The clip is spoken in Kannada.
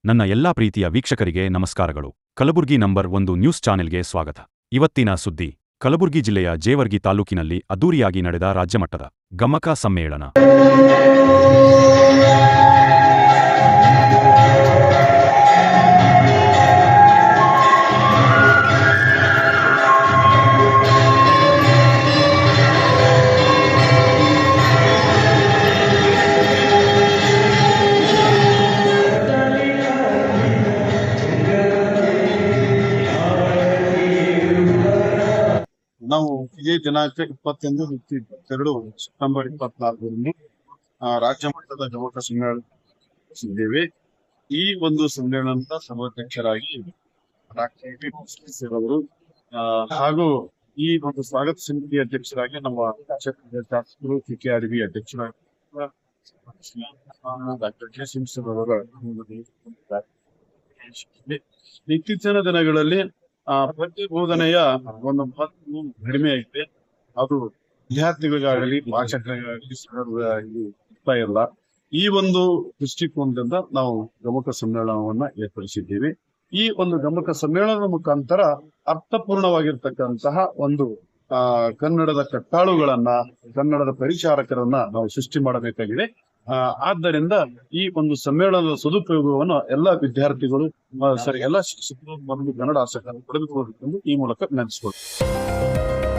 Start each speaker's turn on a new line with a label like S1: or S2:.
S1: ನನ್ನ ಎಲ್ಲಾ ಪ್ರೀತಿಯ ವೀಕ್ಷಕರಿಗೆ ನಮಸ್ಕಾರಗಳು. ಕಲಬುರ್ಗಿ ನಂಬರ್ 1 ನ್ಯೂಸ್ ಚಾನೆಲ್ಗೆ ಸ್ವಾಗತ. ಇವತ್ತಿನ ಸುದ್ದಿ: ಕಲಬುರ್ಗಿ ಜಿಲ್ಲೆಯ ಜೇವರ್ಗಿ ತಾಲೂಕಿನಲ್ಲಿ ಅದ್ದೂರಿಯಾಗಿ ನಡೆದ ರಾಜ್ಯಮಟ್ಟದ ಗಮಕ ಸಮ್ಮೇಳನ.
S2: ನಾವು ಇದೇ ದಿನಾಂಕ 21 ಮತ್ತು 22 ಸೆಪ್ಟೆಂಬರ್ 24ರಂದು ರಾಜ್ಯ ಮಟ್ಟದ ಗಮಕ ಸಮ್ಮೇಳನ ನಡೆಸಿದ್ದೇವೆ. ಈ ಒಂದು ಸಮ್ಮೇಳನದ ಸಭಾಧ್ಯಕ್ಷರಾಗಿ ಡಾಕ್ಟರ್ ಟಿ ಅವರು ಹಾಗೂ ಈ ಒಂದು ಸ್ವಾಗತ ಸಮಿತಿ ಅಧ್ಯಕ್ಷರಾಗಿ ನಮ್ಮ ಶಾಸಕರು KKRB ಅಧ್ಯಕ್ಷರಾಗಿ ಡಾಕ್ಟರ್ ಕೆ ಸಿಂಗ್ಸನ್ ಅವರ ಇತ್ತೀಚಿನ ದಿನಗಳಲ್ಲಿ ಪಠ್ಯ ಬೋಧನೆಯ ಒಂದು ಮಹತ್ವ ಕಡಿಮೆ ಆಗಿದೆ. ಅದು ವಿದ್ಯಾರ್ಥಿಗಳಿಗಾಗಲಿ ಭಾಷಕರಿಗಾಗಲಿ ಇರ್ತಾ ಇಲ್ಲ. ಈ ಒಂದು ದೃಷ್ಟಿಕೋನದಿಂದ ನಾವು ಗಮಕ ಸಮ್ಮೇಳನವನ್ನ ಏರ್ಪಡಿಸಿದ್ದೀವಿ. ಈ ಒಂದು ಗಮಕ ಸಮ್ಮೇಳನದ ಮುಖಾಂತರ ಅರ್ಥಪೂರ್ಣವಾಗಿರ್ತಕ್ಕಂತಹ ಒಂದು ಕನ್ನಡದ ಕಟ್ಟಾಳುಗಳನ್ನ, ಕನ್ನಡದ ಪರಿಚಾರಕರನ್ನ ನಾವು ಸೃಷ್ಟಿ ಮಾಡಬೇಕಾಗಿದೆ. ಆದ್ದರಿಂದ ಈ ಒಂದು ಸಮ್ಮೇಳನದ ಸದುಪಯೋಗವನ್ನು ಎಲ್ಲಾ ವಿದ್ಯಾರ್ಥಿಗಳು ಎಲ್ಲ ಶಿಕ್ಷಕರು ಮತ್ತು ಕನ್ನಡ ಆಸಕ್ತರು ಪಡೆದುಕೊಳ್ಳಬೇಕೆಂದು ಈ ಮೂಲಕ ವಿನಂತಿಸಿಕೊಳ್ಳುತ್ತೇವೆ.